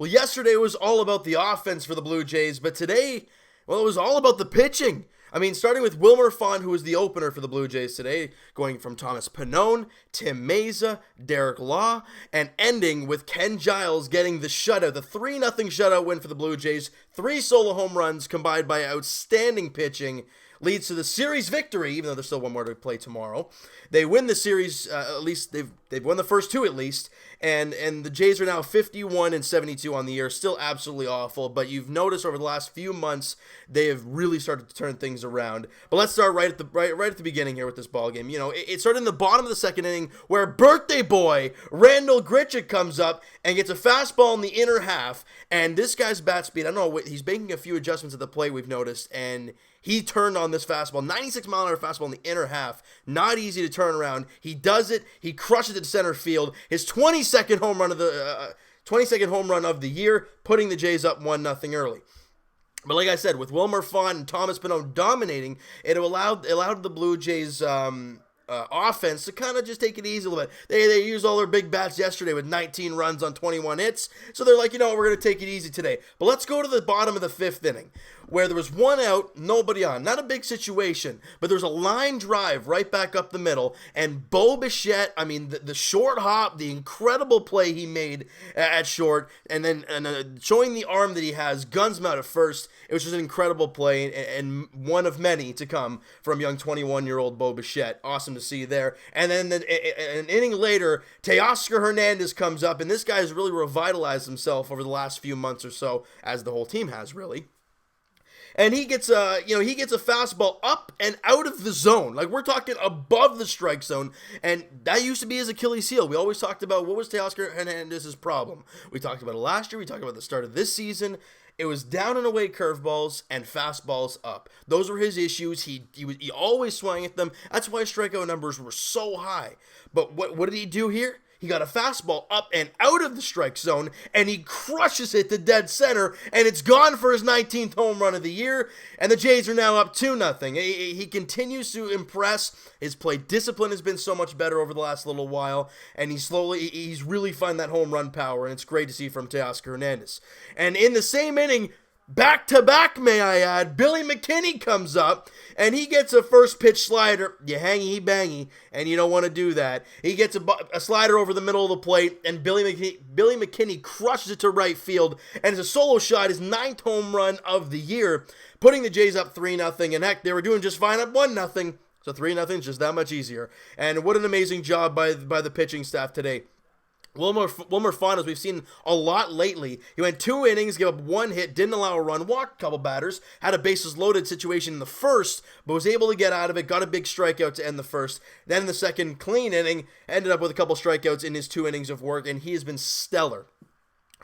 Well, yesterday was all about the offense for the Blue Jays, but today, well, it was all about the pitching. I mean, starting with Wilmer Font, who was the opener for the Blue Jays today, going from Thomas Pannone, Tim Meza, Derek Law, and ending with Ken Giles getting the shutout, the 3-0 shutout win for the Blue Jays. 3 solo home runs combined by outstanding pitching leads to the series victory, even though there's still one more to play tomorrow. They win the series, at least they've won the first 2 at least, and the Jays are now 51-72 on the year, still absolutely awful, but you've noticed over the last few months they have really started to turn things around. But let's start right at the beginning here with this ball game. You know, it started in the bottom of the second inning where birthday boy Randall Grichuk comes up and gets a fastball in the inner half, and this guy's bat speed, I don't know, he's making a few adjustments at the plate, we've noticed, and he turned on this fastball, 96-mile-an-hour fastball in the inner half. Not easy to turn around. He does it. He crushes it to center field. His 22nd home run of the year, putting the Jays up 1-0 early. But like I said, with Wilmer Font and Thomas Pannone dominating, it allowed the Blue Jays offense to kind of just take it easy a little bit. They used all their big bats yesterday with 19 runs on 21 hits. So they're like, you know what, we're going to take it easy today. But let's go to the bottom of the 5th inning, where there was 1 out, nobody on. Not a big situation, but there was a line drive right back up the middle, and Bo Bichette, I mean, the short hop, the incredible play he made at short, and then showing the arm that he has, guns him out at first. It was just an incredible play, and one of many to come from young 21-year-old Bo Bichette. Awesome to see there. And then an inning later, Teoscar Hernandez comes up, and this guy has really revitalized himself over the last few months or so, as the whole team has, really. And he gets a fastball up and out of the zone. Like, we're talking above the strike zone. And that used to be his Achilles heel. We always talked about what was Teoscar Hernandez's problem. We talked about it last year. We talked about the start of this season. It was down and away curveballs and fastballs up. Those were his issues. He always swung at them. That's why strikeout numbers were so high. But what did he do here? He got a fastball up and out of the strike zone, and he crushes it to dead center, and it's gone for his 19th home run of the year, and the Jays are now up 2-0. He continues to impress. His play discipline has been so much better over the last little while, and he's really finding that home run power, and it's great to see from Teoscar Hernandez. And in the same inning, back-to-back, may I add, Billy McKinney comes up, and he gets a first pitch slider. You hangy, he bangy, and you don't want to do that. He gets a slider over the middle of the plate, and Billy McKinney crushes it to right field, and it's a solo shot, his 9th home run of the year, putting the Jays up 3-0, and heck, they were doing just fine up 1-0, so 3-0 is just that much easier. And what an amazing job by the pitching staff today. Wilmer Font, as we've seen a lot lately, he went 2 innings, gave up 1 hit, didn't allow a run, walked a couple batters, had a bases loaded situation in the first, but was able to get out of it, got a big strikeout to end the first. Then in the second clean inning, ended up with a couple strikeouts in his 2 innings of work, and he has been stellar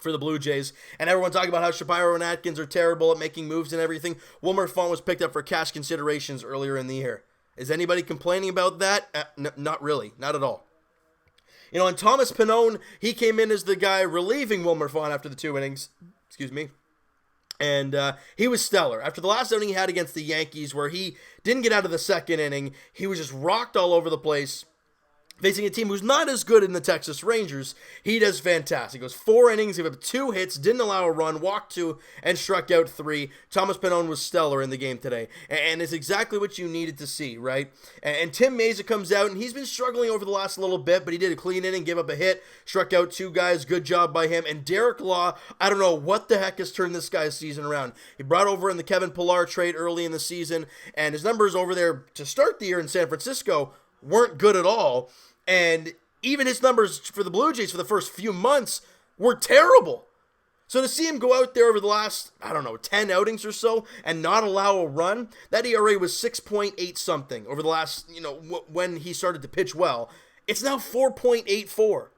for the Blue Jays. And everyone talking about how Shapiro and Atkins are terrible at making moves and everything. Wilmer Font was picked up for cash considerations earlier in the year. Is anybody complaining about that? Not really. Not at all. You know, and Thomas Pannone, he came in as the guy relieving Wilmer Font after the 2 innings. Excuse me. And he was stellar. After the last outing he had against the Yankees, where he didn't get out of the second inning, he was just rocked all over the place. Facing a team who's not as good in the Texas Rangers, he does fantastic. He goes 4 innings, gave up 2 hits, didn't allow a run, walked 2, and struck out 3. Thomas Pannone was stellar in the game today, and it's exactly what you needed to see, right? And Tim Meza comes out, and he's been struggling over the last little bit, but he did a clean inning, gave up a hit, struck out 2 guys, good job by him. And Derek Law, I don't know what the heck has turned this guy's season around. He brought over in the Kevin Pillar trade early in the season, and his numbers over there to start the year in San Francisco weren't good at all. And even his numbers for the Blue Jays for the first few months were terrible. So to see him go out there over the last, 10 outings or so and not allow a run, that ERA was 6.8 something over the last, when he started to pitch well. It's now 4.84.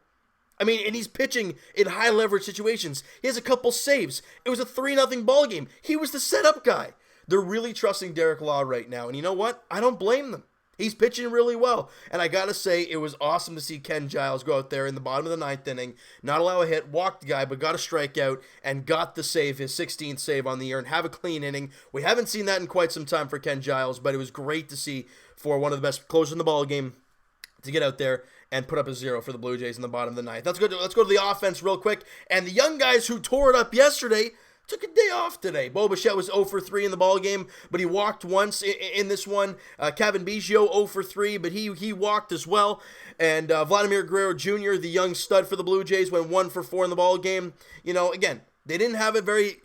I mean, and he's pitching in high leverage situations. He has a couple saves. It was a 3-0 ball game. He was the setup guy. They're really trusting Derek Law right now. And you know what? I don't blame them. He's pitching really well. And I got to say, it was awesome to see Ken Giles go out there in the bottom of the 9th inning, not allow a hit, walk the guy, but got a strikeout and got the save, his 16th save on the year, and have a clean inning. We haven't seen that in quite some time for Ken Giles, but it was great to see for one of the best closers in the ball game to get out there and put up a 0 for the Blue Jays in the bottom of the ninth. Let's go to the offense real quick. And the young guys who tore it up yesterday took a day off today. Bo Bichette was 0 for 3 in the ball game, but he walked once in this one. Kevin Biggio 0 for 3, but he walked as well. And Vladimir Guerrero Jr., the young stud for the Blue Jays, went 1 for 4 in the ball game. Again, they didn't have a very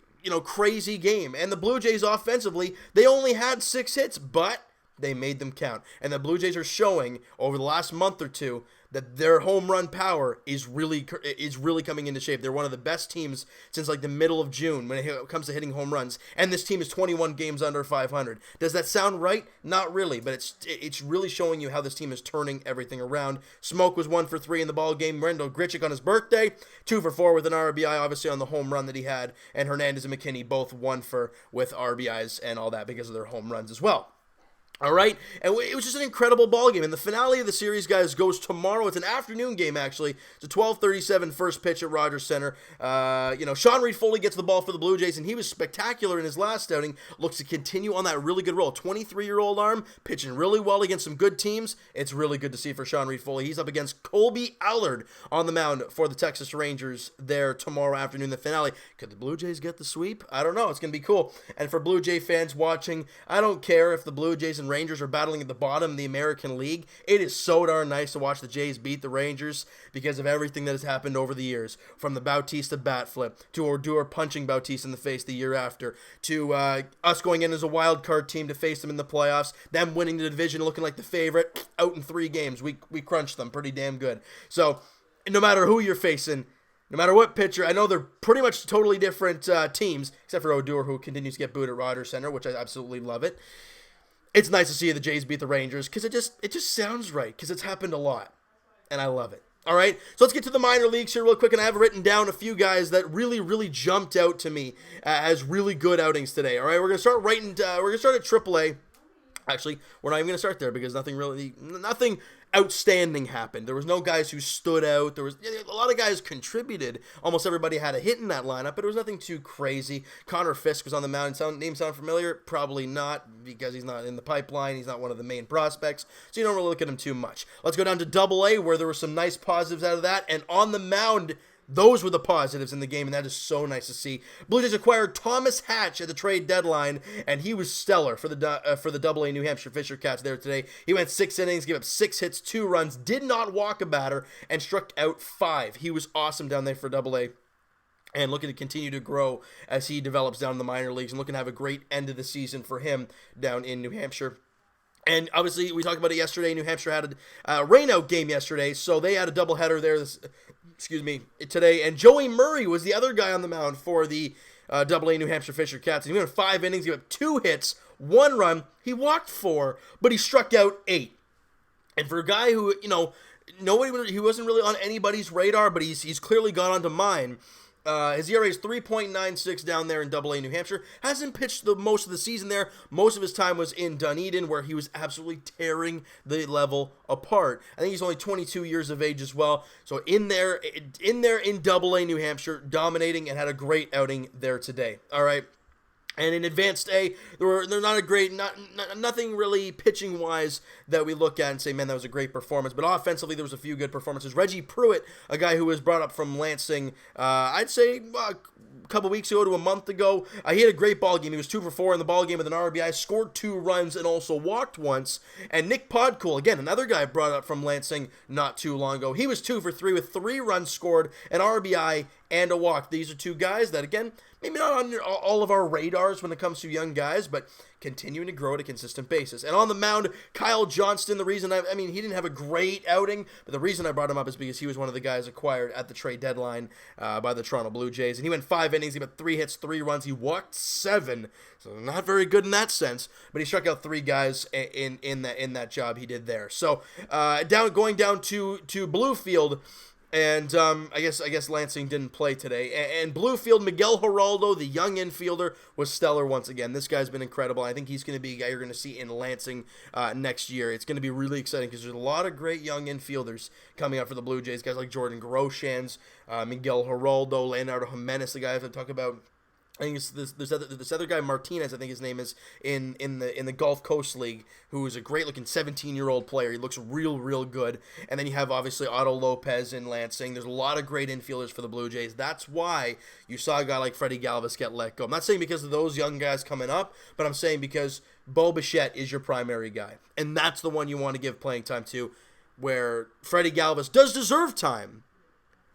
crazy game. And the Blue Jays offensively, they only had 6 hits, but they made them count. And the Blue Jays are showing over the last month or two that their home run power is really coming into shape. They're one of the best teams since like the middle of June when it comes to hitting home runs. And this team is 21 games under 500. Does that sound right? Not really, but it's really showing you how this team is turning everything around. Smoke was 1 for 3 in the ball game. Randall Grichuk on his birthday, 2 for 4 with an RBI, obviously on the home run that he had. And Hernandez and McKinney both 1 for with RBIs and all that because of their home runs as well. All right, and it was just an incredible ball game. And the finale of the series, guys, goes tomorrow. It's an afternoon game, actually. It's a 12:37 first pitch at Rogers Center. Sean Reid-Foley gets the ball for the Blue Jays, and he was spectacular in his last outing. Looks to continue on that really good roll. 23-year-old arm, pitching really well against some good teams. It's really good to see for Sean Reid-Foley. He's up against Colby Allard on the mound for the Texas Rangers there tomorrow afternoon, the finale. Could the Blue Jays get the sweep? I don't know. It's going to be cool. And for Blue Jay fans watching, I don't care if the Blue Jays and Rangers are battling at the bottom of the American League. It is so darn nice to watch the Jays beat the Rangers because of everything that has happened over the years, from the Bautista bat flip to Odor punching Bautista in the face the year after, to us going in as a wild card team to face them in the playoffs, them winning the division looking like the favorite out in 3 games. We crunched them pretty damn good. So no matter who you're facing, no matter what pitcher, I know they're pretty much totally different teams, except for Odor, who continues to get booed at Rogers Center, which I absolutely love it. It's nice to see the Jays beat the Rangers because it just sounds right, because it's happened a lot, and I love it. All right, so let's get to the minor leagues here real quick, and I have written down a few guys that really jumped out to me as really good outings today. All right, we're gonna start at AAA. Actually, we're not even gonna start there because nothing outstanding happened. There was no guys who stood out. There was a lot of guys contributed. Almost everybody had a hit in that lineup, but it was nothing too crazy. Connor Fisk was on the mound. Name sound familiar? Probably not, because he's not in the pipeline. He's not one of the main prospects, so you don't really look at him too much. Let's go down to AA, where there were some nice positives out of that, and on the mound, those were the positives in the game, and that is so nice to see. Blue Jays acquired Thomas Hatch at the trade deadline, and he was stellar for the AA New Hampshire Fisher Cats there today. He went 6 innings, gave up 6 hits, 2 runs, did not walk a batter, and struck out 5. He was awesome down there for AA. And looking to continue to grow as he develops down in the minor leagues, and looking to have a great end of the season for him down in New Hampshire. And obviously, we talked about it yesterday. New Hampshire had a rainout game yesterday, so they had a doubleheader there today. And Joey Murray was the other guy on the mound for the AA New Hampshire Fisher Cats. And he went 5 innings, he got 2 hits, 1 run. He walked 4, but he struck out 8. And for a guy who, he wasn't really on anybody's radar, but he's clearly gone onto mine. His ERA is 3.96 down there in AA New Hampshire. Hasn't pitched the most of the season there. Most of his time was in Dunedin, where he was absolutely tearing the level apart. I think he's only 22 years of age as well. So in there in AA New Hampshire, dominating, and had a great outing there today. All right. And in Advanced A, they're not a great, nothing really pitching wise that we look at and say, man, that was a great performance. But offensively, there was a few good performances. Reggie Pruitt, a guy who was brought up from Lansing, I'd say a couple weeks ago to a month ago. He had a great ball game. He was 2 for 4 in the ball game with an RBI, scored 2 runs, and also walked once. And Nick Podcool, again, another guy brought up from Lansing not too long ago. He was 2 for 3 with 3 runs scored, an RBI, and a walk. These are 2 guys that, again, maybe not on all of our radars when it comes to young guys, but continuing to grow at a consistent basis. And on the mound, Kyle Johnston, the reason he didn't have a great outing, but the reason I brought him up is because he was one of the guys acquired at the trade deadline by the Toronto Blue Jays. And he went 5 innings, he had 3 hits, 3 runs, he walked 7, so not very good in that sense, but he struck out 3 guys in that job he did there. So going down to Bluefield. And I guess Lansing didn't play today. And Bluefield, Miguel Geraldo, the young infielder, was stellar once again. This guy's been incredible. I think he's going to be a guy you're going to see in Lansing next year. It's going to be really exciting because there's a lot of great young infielders coming up for the Blue Jays. Guys like Jordan Groshans, Miguel Geraldo, Leonardo Jimenez, the guy I have to talk about. I think it's this other guy, Martinez, I think his name is, in the Gulf Coast League, who is a great looking 17-year-old player. He looks real good. And then you have obviously Otto Lopez in Lansing. There's a lot of great infielders for the Blue Jays. That's why you saw a guy like Freddie Galvis get let go. I'm not saying because of those young guys coming up, but I'm saying because Bo Bichette is your primary guy, and that's the one you want to give playing time to. Where Freddie Galvis does deserve time,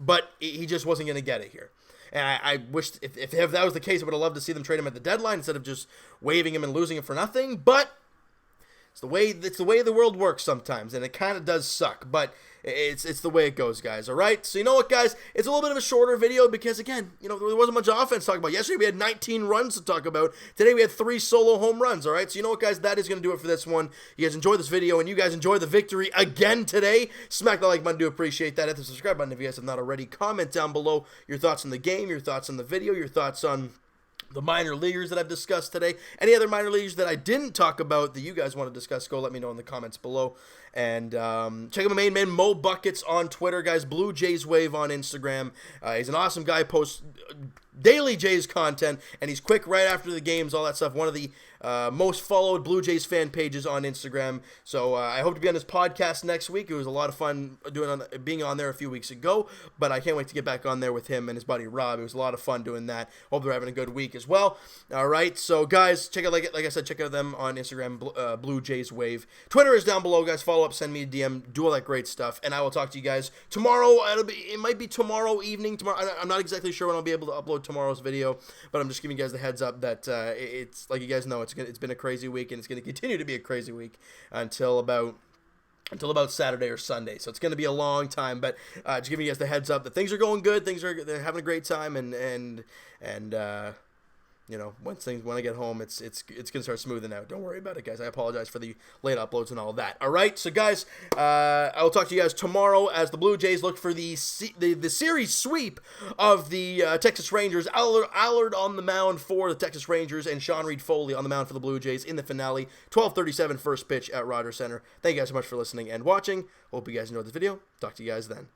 but he just wasn't going to get it here. And I wished, if that was the case, I would have loved to see them trade him at the deadline instead of just waiving him and losing him for nothing. But it's the way the world works sometimes, and it kind of does suck. But it's the way it goes, guys. All right. So you know what, guys? It's a little bit of a shorter video because again, there wasn't much offense to talk about. Yesterday we had 19 runs to talk about. Today we had 3 solo home runs. All right. So you know what, guys? That is going to do it for this one. You guys enjoyed this video, and you guys enjoyed the victory again today. Smack the like button. Do appreciate that. Hit the subscribe button if you guys have not already. Comment down below your thoughts on the game, your thoughts on the video, your thoughts on the minor leaguers that I've discussed today. Any other minor leaguers that I didn't talk about that you guys want to discuss, go let me know in the comments below. And check out my main man, Mo Buckets, on Twitter, guys. Blue Jays Wave on Instagram. He's an awesome guy, posts daily Jays content, and he's quick right after the games, all that stuff. One of the most followed Blue Jays fan pages on Instagram. So I hope to be on this podcast next week. It was a lot of fun being on there a few weeks ago, but I can't wait to get back on there with him and his buddy Rob. It was a lot of fun doing that. Hope they're having a good week as well. All right, so guys, check out, like I said, check out them on Instagram, Blue Jays Wave. Twitter is down below, guys. Follow up, send me a DM, do all that great stuff, and I will talk to you guys tomorrow. It might be tomorrow evening. I'm not exactly sure when I'll be able to upload tomorrow's video, but I'm just giving you guys the heads up that it's, like you guys know, it's been a crazy week, and it's going to continue to be a crazy week until about Saturday or Sunday. So it's going to be a long time, but just giving you guys the heads up that things are going good. They're having a great time, and when I get home, it's gonna start smoothing out. Don't worry about it, guys. I apologize for the late uploads and all that. All right, so guys, I will talk to you guys tomorrow as the Blue Jays look for the series sweep of the Texas Rangers. Allard on the mound for the Texas Rangers, and Sean Reid-Foley on the mound for the Blue Jays in the finale. 12:37 first pitch at Rogers Center. Thank you guys so much for listening and watching. Hope you guys enjoyed this video. Talk to you guys then.